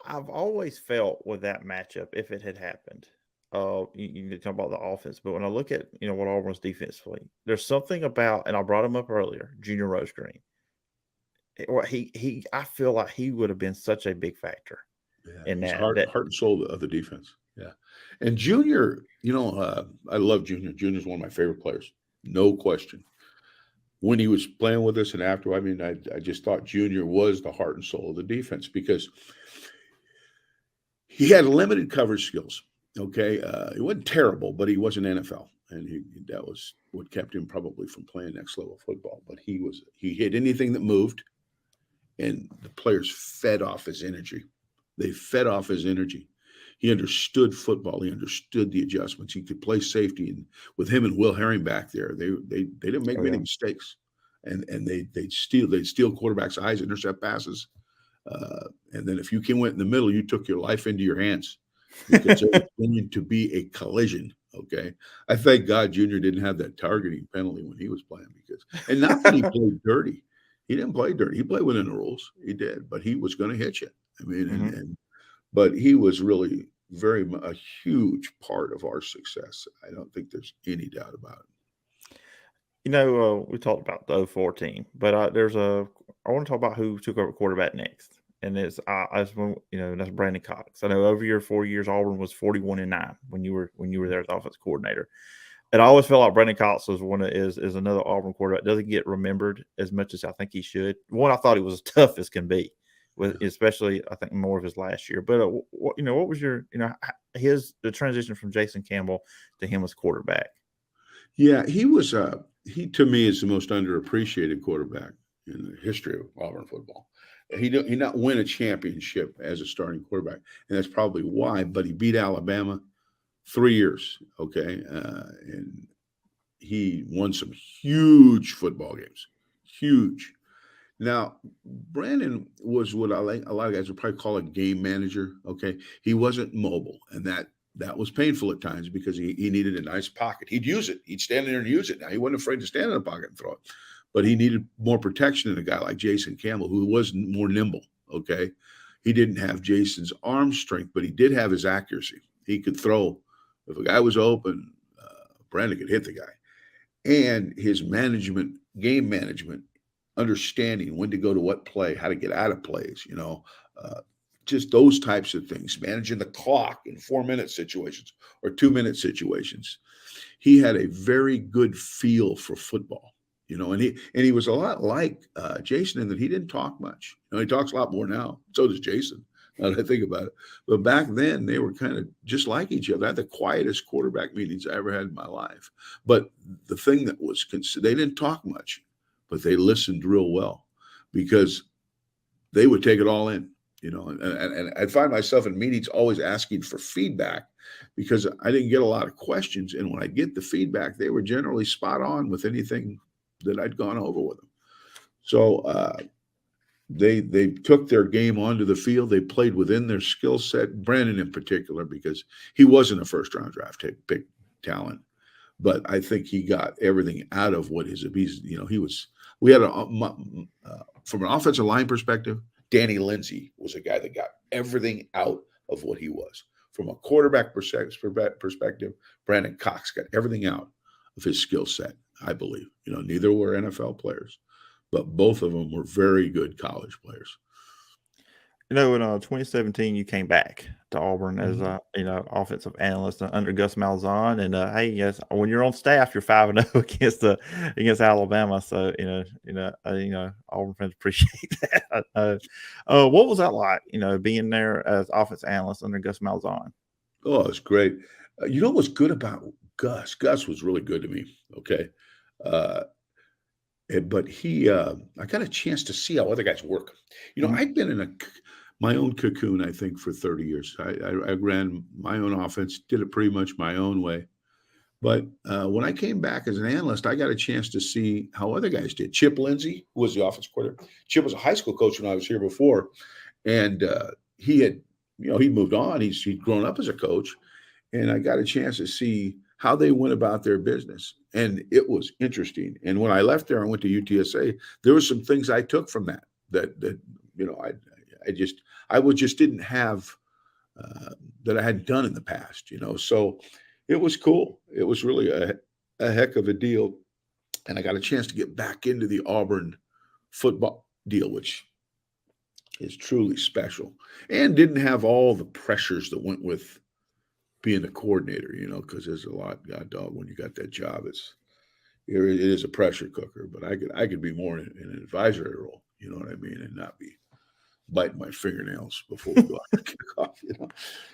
I've always felt with that matchup, if it had happened, you talk about the offense, but when I look at what Auburn's defensively, there's something about, and I brought him up earlier, Junior Rose Green. I feel like he would have been such a big factor in that heart and soul of the defense. Yeah, and Junior, I love Junior. Junior's one of my favorite players, no question. When he was playing with us and after, I mean, I just thought Junior was the heart and soul of the defense because he had limited coverage skills. Okay, he wasn't terrible, but he wasn't NFL, and that was what kept him probably from playing next level football. But he hit anything that moved. And the players fed off his energy. They fed off his energy. He understood football. He understood the adjustments. He could play safety. And with him and Will Herring back there, they didn't make many mistakes. And they'd steal quarterbacks' eyes, intercept passes. And then if you went in the middle, you took your life into your hands because it was going to be a collision. Okay, I thank God Junior didn't have that targeting penalty when he was playing and not that he played dirty. He didn't play dirty. He played within the rules. He did, but he was going to hit you. I mean, but he was really a huge part of our success. I don't think there's any doubt about it. We talked about the 04 team, but I want to talk about who took over quarterback next, and that's Brandon Cox. I know over your 4 years, Auburn was 41-9 when you were there as offensive coordinator. And I always felt like Brandon Cox was is another Auburn quarterback. Doesn't get remembered as much as I think he should. One, I thought he was as tough as can be, especially I think more of his last year. But what was your the transition from Jason Campbell to him as quarterback? Yeah, he was he to me is the most underappreciated quarterback in the history of Auburn football. He did not win a championship as a starting quarterback, and that's probably why. But he beat Alabama 3 years, okay, and he won some huge football games, huge. Now, Brandon was what a lot of guys would probably call a game manager, okay. He wasn't mobile, and that was painful at times because he needed a nice pocket. He'd use it. He'd stand there and use it. Now, he wasn't afraid to stand in the pocket and throw it, but he needed more protection than a guy like Jason Campbell, who was more nimble, okay. He didn't have Jason's arm strength, but he did have his accuracy. He could throw. If a guy was open, Brandon could hit the guy. And his game management, understanding when to go to what play, how to get out of plays, just those types of things, managing the clock in 4-minute situations or 2-minute situations. He had a very good feel for football, and he was a lot like Jason in that he didn't talk much. He talks a lot more now. So does Jason, now that I think about it. But back then, they were kind of just like each other. I had the quietest quarterback meetings I ever had in my life. But the thing that was, they didn't talk much, but they listened real well because they would take it all in. And I'd find myself in meetings always asking for feedback because I didn't get a lot of questions. And when I get the feedback, they were generally spot on with anything that I'd gone over with them. So they took their game onto the field. They played within their skill set, Brandon in particular, because he wasn't a first-round draft pick talent. But I think he got everything out of what he was. We had from an offensive line perspective, Danny Lindsay was a guy that got everything out of what he was. From a quarterback perspective, Brandon Cox got everything out of his skill set, I believe. Neither were NFL players, but both of them were very good college players. In 2017, you came back to Auburn as offensive analyst under Gus Malzahn, and hey, yes, when you're on staff, you're 5-0 against Alabama. So Auburn fans appreciate that. What was that like? Being there as offensive analyst under Gus Malzahn. Oh, it's great. What's good about Gus? Gus was really good to me. Okay. But I got a chance to see how other guys work. I'd been in my own cocoon, I think, for 30 years. I ran my own offense, did it pretty much my own way. But when I came back as an analyst, I got a chance to see how other guys did. Chip Lindsey, who was the offense coordinator. Chip was a high school coach when I was here before. And he had, he'd moved on. He'd grown up as a coach. And I got a chance to see how they went about their business. And it was interesting. And when I left there and went to UTSA, there were some things I took from that I just didn't have that I hadn't done in the past, So it was cool. It was really a heck of a deal. And I got a chance to get back into the Auburn football deal, which is truly special, and didn't have all the pressures that went with being a coordinator, because there's a lot, God dog, when you got that job, it is a pressure cooker. But I could be more in an advisory role, you know what I mean, and not be biting my fingernails before we go out and kick off,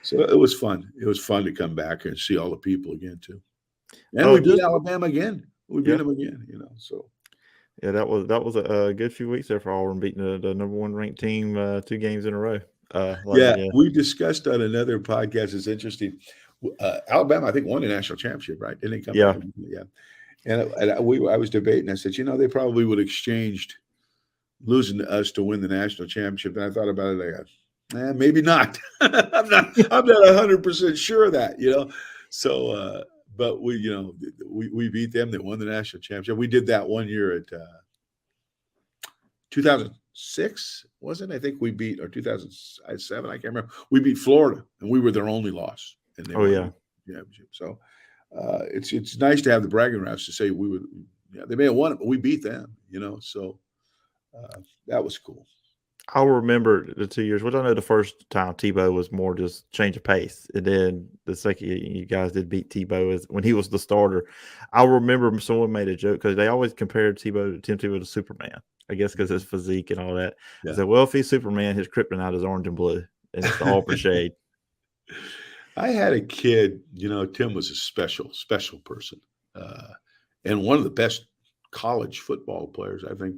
So it was fun. It was fun to come back and see all the people again too. And we beat Alabama again. We beat them again, So yeah, that was a good few weeks there for Auburn, beating the number one ranked team 2 games in a row. We discussed on another podcast. It's interesting. Alabama, I think, won the national championship, right? Didn't they come back? Yeah. And I was debating. I said, they probably would have exchanged losing to us to win the national championship. And I thought about it. I go, maybe not. I'm not 100% sure of that, So, but we beat them. They won the national championship. We did that one year at 2006, wasn't it? I think we beat, or 2007. I can't remember. We beat Florida, and we were their only loss. And they won the championship. So it's nice to have the bragging rights to say we would. Yeah, they may have won it, but we beat them. So. That was cool. I'll remember the 2 years, which I know the first time Tebow was more just change of pace. And then the second you guys did beat Tebow when he was the starter. I'll remember someone made a joke because they always compared Tim Tebow to Superman, I guess because his physique and all that. Yeah. I said, well, if he's Superman, his kryptonite is orange and blue. And it's the Auburn shade. I had a kid, Tim was a special person. And one of the best college football players, I think,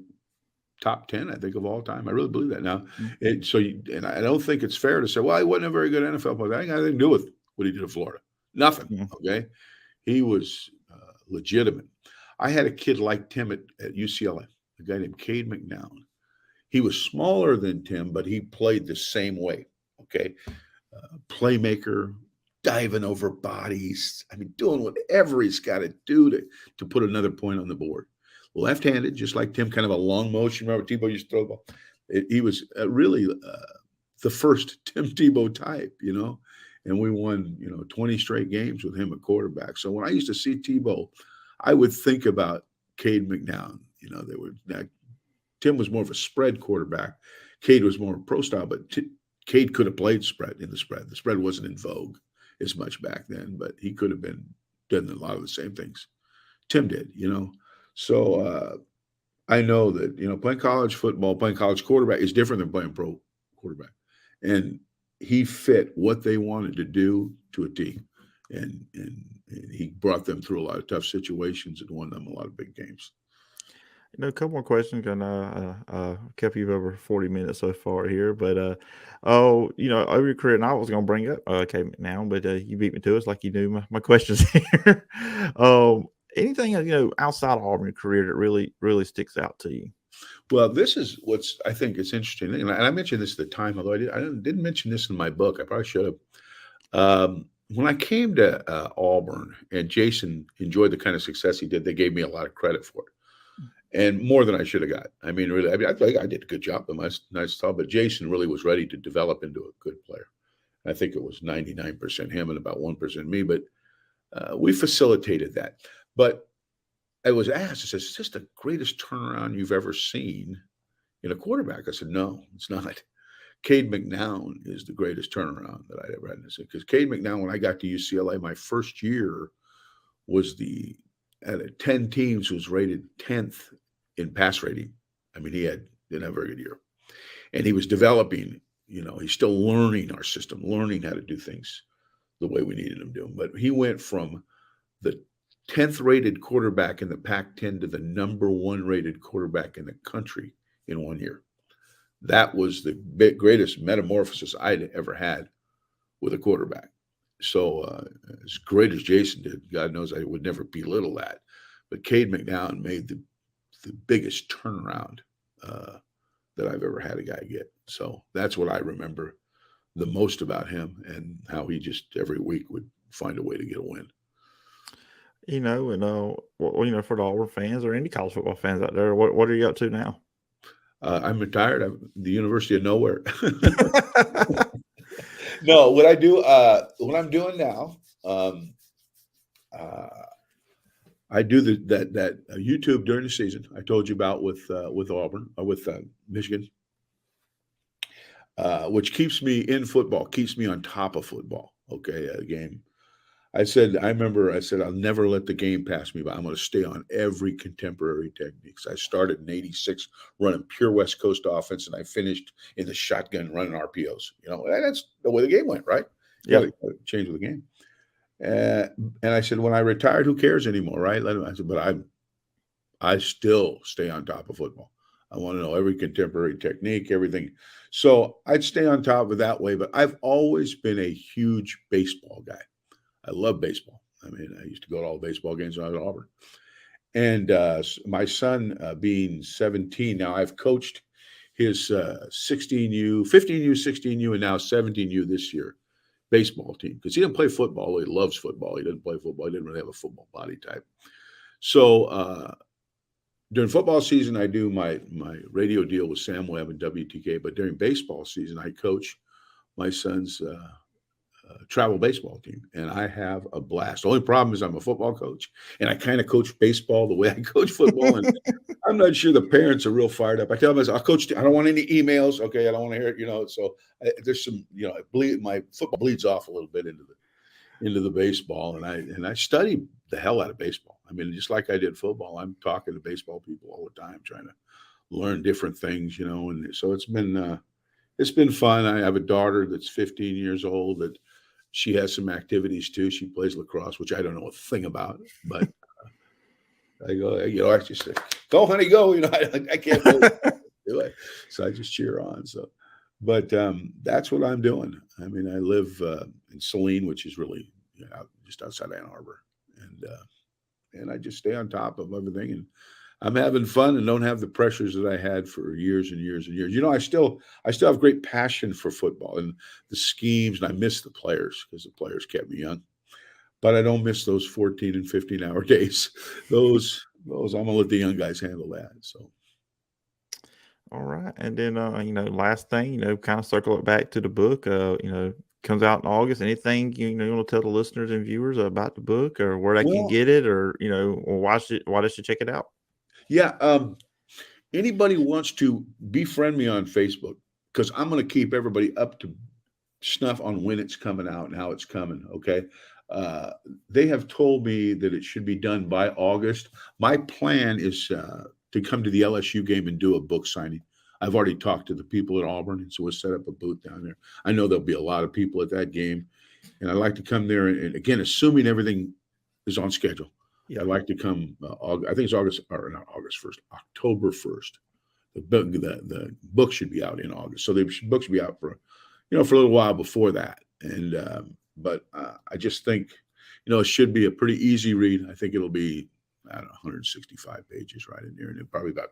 top 10, I think, of all time. I really believe that now. Mm-hmm. And I don't think it's fair to say, well, he wasn't a very good NFL player. That ain't got anything to do with what he did in Florida. Nothing. Mm-hmm. Okay. He was legitimate. I had a kid like Tim at UCLA, a guy named Cade McNown. He was smaller than Tim, but he played the same way. Okay. Playmaker, diving over bodies. Doing whatever he's got to do to put another point on the board. Left-handed, just like Tim, kind of a long motion. Remember, Tebow used to throw the ball. He was really the first Tim Tebow type, and we won, 20 straight games with him at quarterback. So when I used to see Tebow, I would think about Cade McNown. Tim was more of a spread quarterback. Cade was more pro style, but Cade could have played spread in the spread. The spread wasn't in vogue as much back then, but he could have been done a lot of the same things Tim did, So I know that, playing college football, playing college quarterback is different than playing pro quarterback. And he fit what they wanted to do to a T. And he brought them through a lot of tough situations and won them a lot of big games. A couple more questions. I kept you over 40 minutes so far here, but over your career, and I was going to bring up Cade McNown, but you beat me to it. It's like you knew my questions here. Anything outside of Auburn career that really sticks out to you? Well, this is what's I think it's interesting, and I mentioned this at the time, although I didn't mention this in my book. I probably should have. When I came to Auburn, and Jason enjoyed the kind of success he did, they gave me a lot of credit for it. And more than I should have got. I mean, really, I think I did a good job. Nice thought, but Jason really was ready to develop into a good player. I think it was 99% him and about 1% me, but we facilitated that. But I was asked, I said, is this the greatest turnaround you've ever seen in a quarterback? I said, no, it's not. Cade McNown is the greatest turnaround that I'd ever had. Because Cade McNown, when I got to UCLA, my first year was out of 10 teams, was rated 10th in pass rating. I mean, he didn't have a very good year. And he was developing, he's still learning our system, learning how to do things the way we needed him to do them. But he went from the 10th rated quarterback in the Pac-10 to the number 1 rated quarterback in the country in 1 year. That was the greatest metamorphosis I'd ever had with a quarterback. So as great as Jason did, God knows I would never belittle that. But Cade McNown made the biggest turnaround that I've ever had a guy get. So that's what I remember the most about him, and how he just every week would find a way to get a win. For the Auburn fans or any college football fans out there, what are you up to now? I'm retired. I'm the University of Nowhere. No, what I'm doing now, I do that YouTube during the season I told you about with Auburn, with Michigan, which keeps me in football, keeps me on top of football. Okay, game. I said I'll never let the game pass me by. I'm going to stay on every contemporary techniques. I started in '86 running pure West Coast offense, and I finished in the shotgun running RPOs. And that's the way the game went, right? Yeah, change of the game. And I said, when I retired, who cares anymore, right? I said, but I still stay on top of football. I want to know every contemporary technique, everything. So I'd stay on top of it that way. But I've always been a huge baseball guy. I love baseball. I mean, I used to go to all the baseball games when I was at Auburn. And my son, being 17 now, I've coached his 16U, 15U, 16U, and now 17U this year baseball team, because he didn't play football. He loves football. He didn't play football. He didn't really have a football body type. So during football season, I do my radio deal with Sam Webb and WTK. But during baseball season, I coach my son's travel baseball team, and I have a blast. The only problem is I'm a football coach, and I kind of coach baseball the way I coach football, and I'm not sure the parents are real fired up. I tell them, I'll coach. I don't want any emails. Okay, I don't want to hear it. So there's some, my football bleeds off a little bit into the baseball, and I study the hell out of baseball. I mean, just like I did football, I'm talking to baseball people all the time, trying to learn different things, and so it's been fun. I have a daughter that's 15 years old that she has some activities too. She plays lacrosse, which I don't know a thing about, but I go, I just say, go, honey, go. I can't do it. So I just cheer on. So, but that's what I'm doing. I mean, I live in Saline, which is really just outside Ann Arbor, and I just stay on top of everything, and I'm having fun and don't have the pressures that I had for years and years and years. I still have great passion for football and the schemes, and I miss the players because the players kept me young. But I don't miss those 14 and 15-hour days. Those I'm gonna let the young guys handle that. So, all right, and then last thing, kind of circle it back to the book. Comes out in August. Anything you want to tell the listeners and viewers about the book, or where they can get it, or why they should check it out? Yeah. Anybody wants to befriend me on Facebook, because I'm going to keep everybody up to snuff on when it's coming out and how it's coming. Okay. They have told me that it should be done by August. My plan is to come to the LSU game and do a book signing. I've already talked to the people at Auburn, and so we'll set up a booth down there. I know there'll be a lot of people at that game, and I'd like to come there. And again, assuming everything is on schedule, I'd like to come. I think it's August, or not August 1st, October 1st. The book should be out in August, so the book should be out for a little while before that. And but I just think it should be a pretty easy read. I think it'll be 165 pages right in there, and probably about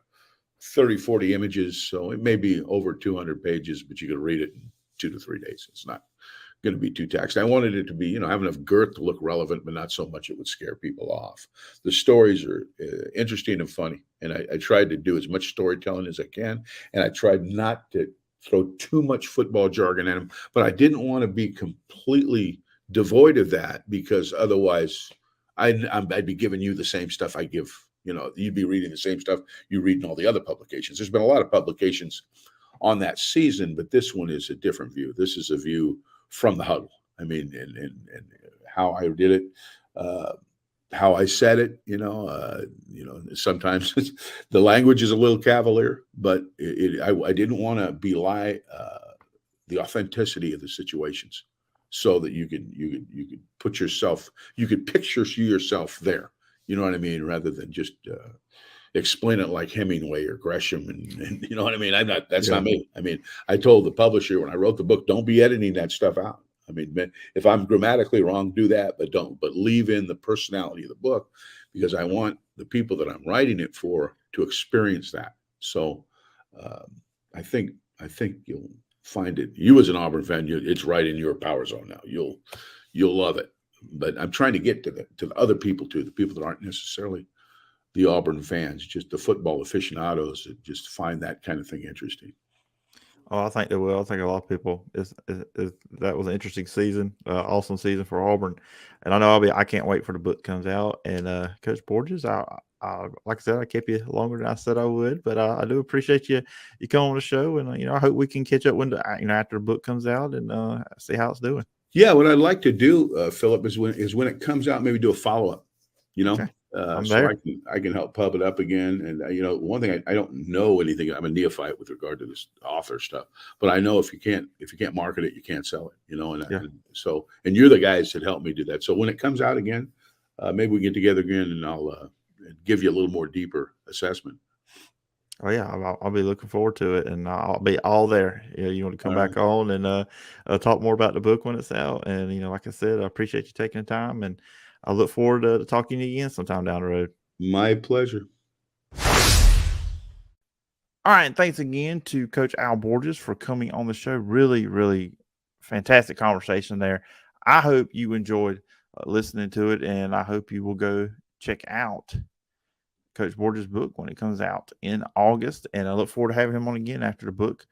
30, 40 images. So it may be over 200 pages, but you can read it in 2 to 3 days. It's not going to be too taxing. I wanted it to be, have enough girth to look relevant, but not so much it would scare people off. The stories are interesting and funny, and I tried to do as much storytelling as I can, and I tried not to throw too much football jargon at them, but I didn't want to be completely devoid of that, because otherwise I'd be giving you the same stuff I give. You'd be reading the same stuff you read in all the other publications. There's been a lot of publications on that season, but this one is a different view. This is a view from the huddle. I mean, and how I did it, how I said it. Sometimes the language is a little cavalier, but I didn't want to belie the authenticity of the situations, so that you could put yourself, you could picture yourself there. You know what I mean? Rather than just explain it like Hemingway or Gresham, and you know what I mean? That's not me. I mean, I told the publisher when I wrote the book, don't be editing that stuff out. I mean, if I'm grammatically wrong, do that, but leave in the personality of the book, because I want the people that I'm writing it for to experience that. So I think you'll find it. You as an Auburn fan, it's right in your power zone now. You'll love it. But I'm trying to get to the other people too, the people that aren't necessarily the Auburn fans, just the football aficionados that just find that kind of thing interesting. Oh, I think they will. I think a lot of people that was an interesting season, awesome season for Auburn, and I know I can't wait for the book comes out. And Coach Borges, I like I said, I kept you longer than I said I would, but I do appreciate you coming on the show, and I hope we can catch up when after the book comes out and see how it's doing. Yeah, what I'd like to do, Phillip, is when it comes out, maybe do a follow-up, Okay. So I can help pub it up again. And, one thing, I don't know anything. I'm a neophyte with regard to this author stuff, but I know if you can't market it, you can't sell it, and you're the guys that helped me do that. So when it comes out again, maybe we get together again, and I'll give you a little more deeper assessment. Oh yeah, I'll be looking forward to it, and I'll be all there. You want to come back on and talk more about the book when it's out. And like I said, I appreciate you taking the time, and I look forward to talking to you again sometime down the road. My pleasure. All right, and thanks again to Coach Al Borges for coming on the show. Really, really fantastic conversation there. I hope you enjoyed listening to it, and I hope you will go check out Coach Borges' book when it comes out in August, and I look forward to having him on again after the book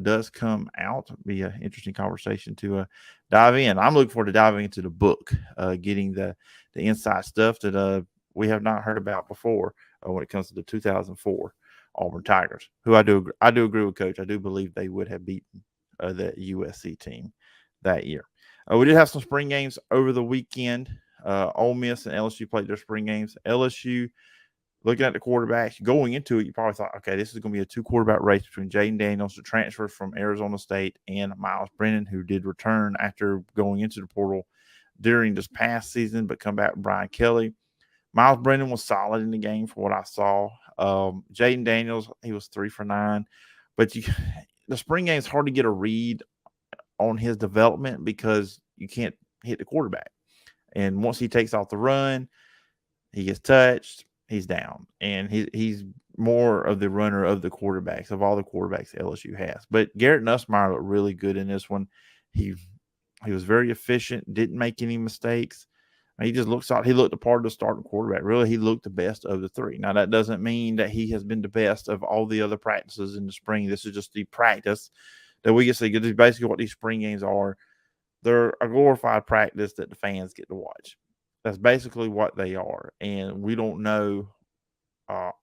does come out. It'll be an interesting conversation to dive in. I'm looking forward to diving into the book, getting the inside stuff that we have not heard about before when it comes to the 2004 Auburn Tigers, who I do agree with Coach. I do believe they would have beaten the USC team that year. We did have some spring games over the weekend. Ole Miss and LSU played their spring games. LSU, looking at the quarterbacks, going into it, you probably thought, okay, this is going to be a 2-quarterback race between Jaden Daniels, the transfer from Arizona State, and Miles Brennan, who did return after going into the portal during this past season, but come back with Brian Kelly. Miles Brennan was solid in the game for what I saw. Jaden Daniels, he was 3 for 9. But the spring game is hard to get a read on his development because you can't hit the quarterback. And once he takes off the run, he gets touched, he's down. And he's more of the runner of the quarterbacks, of all the quarterbacks LSU has. But Garrett Nussmeier looked really good in this one. He was very efficient, didn't make any mistakes. He just looked solid. He looked the part of the starting quarterback. Really, he looked the best of the three. Now, that doesn't mean that he has been the best of all the other practices in the spring. This is just the practice that we get to see. This is basically what these spring games are. They're a glorified practice that the fans get to watch. That's basically what they are. And we don't know how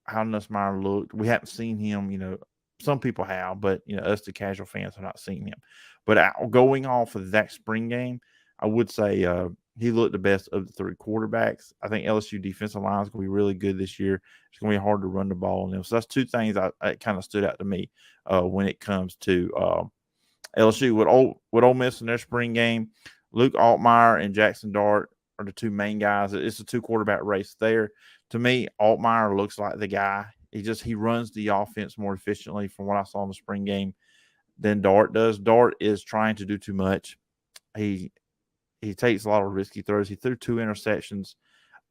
Nussmeier looked. We haven't seen him, some people have, but us, the casual fans, have not seen him. But going off of that spring game, I would say he looked the best of the 3 quarterbacks. I think LSU defensive line is going to be really good this year. It's going to be hard to run the ball on them. So that's 2 things that kind of stood out to me when it comes to LSU. With Ole Miss in their spring game, Luke Altmaier and Jackson Dart are the 2 main guys. It's a 2 quarterback race there. To me, Altmaier looks like the guy. He runs the offense more efficiently from what I saw in the spring game than Dart does. Dart is trying to do too much. He takes a lot of risky throws. He threw 2 interceptions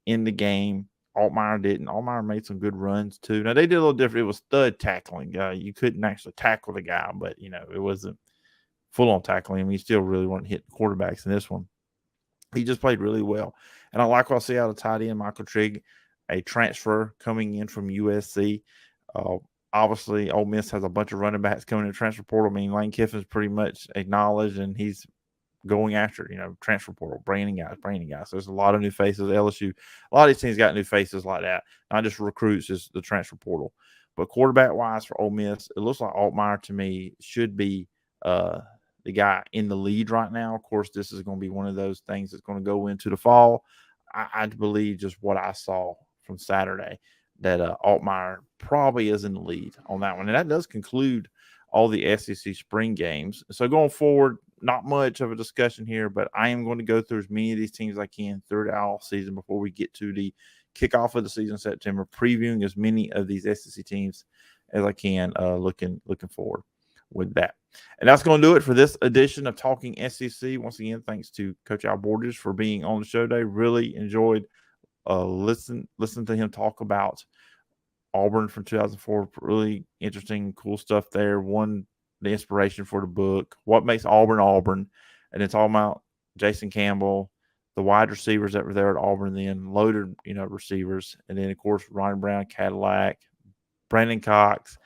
in the game. Altmaier didn't. Altmaier made some good runs too. Now, they did a little different. It was stud tackling. You couldn't actually tackle the guy, but, it wasn't full-on tackling. I mean, he still really wasn't hitting quarterbacks in this one. He just played really well. And I like what I see out of tight end Michael Trigg, a transfer coming in from USC. Obviously, Ole Miss has a bunch of running backs coming in the transfer portal. I mean, Lane Kiffin's pretty much acknowledged, and he's going after, transfer portal, bringing guys. So there's a lot of new faces. LSU, a lot of these teams got new faces like that. Not just recruits, just the transfer portal. But quarterback-wise for Ole Miss, it looks like Altmaier to me should be the guy in the lead right now. Of course, this is going to be one of those things that's going to go into the fall. I believe just what I saw from Saturday that Altmaier probably is in the lead on that one. And that does conclude all the SEC spring games. So going forward, not much of a discussion here, but I am going to go through as many of these teams as I can through the all season before we get to the kickoff of the season in September, previewing as many of these SEC teams as I can, looking forward with that. And that's going to do it for this edition of Talking SEC. Once again, thanks to Coach Al Borges for being on the show today. Really enjoyed listen to him talk about Auburn from 2004. Really interesting, cool stuff there. One, the inspiration for the book, what makes Auburn Auburn, and it's all about Jason Campbell, the wide receivers that were there at Auburn then, loaded receivers, and then of course Ronnie Brown, Cadillac, Brandon Cox,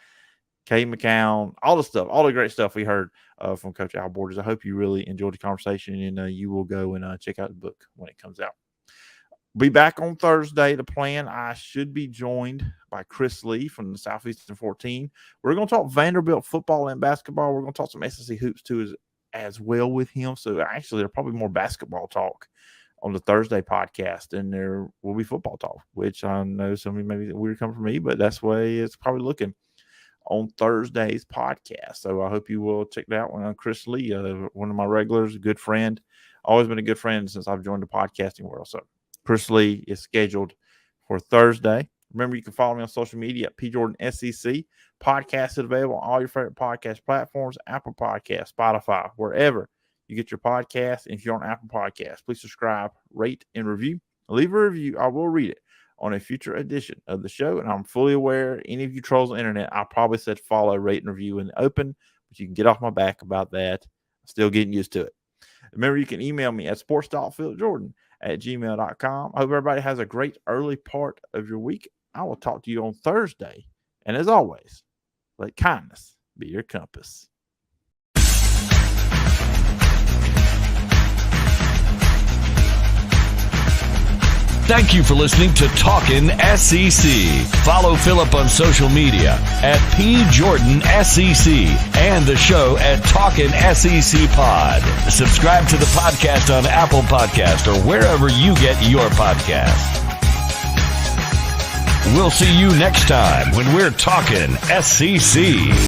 Cade McNown, all the great stuff we heard from Coach Al Borges. I hope you really enjoyed the conversation, and you will go and check out the book when it comes out. Be back on Thursday. The plan, I should be joined by Chris Lee from the Southeastern 14. We're going to talk Vanderbilt football and basketball. We're going to talk some SEC hoops too as well with him. So actually, there'll probably be more basketball talk on the Thursday podcast, and there will be football talk, which I know some of you maybe weird coming from me, but that's the way it's probably looking on Thursday's podcast. So I hope you will check that out. When Chris Lee, one of my regulars, a good friend, always been a good friend since I've joined the podcasting world. So Chris Lee is scheduled for Thursday. Remember, you can follow me on social media at PJordanSEC. Podcast is available on all your favorite podcast platforms, Apple Podcasts, Spotify, wherever you get your podcasts. And if you're on Apple Podcasts, please subscribe, rate, and review. Leave a review. I will read it on a future edition of the show. And I'm fully aware, any of you trolls on the internet, I probably said follow, rate, and review in the open, but you can get off my back about that. I'm still getting used to it. Remember, you can email me at sports.philipjordan@gmail.com. I hope everybody has a great early part of your week. I will talk to you on Thursday. And as always, let kindness be your compass. Thank you for listening to Talkin SEC. Follow Phillip on social media at PJordanSEC and the show at Talkin SEC Pod. Subscribe to the podcast on Apple Podcast or wherever you get your podcast. We'll see you next time when we're talking SEC.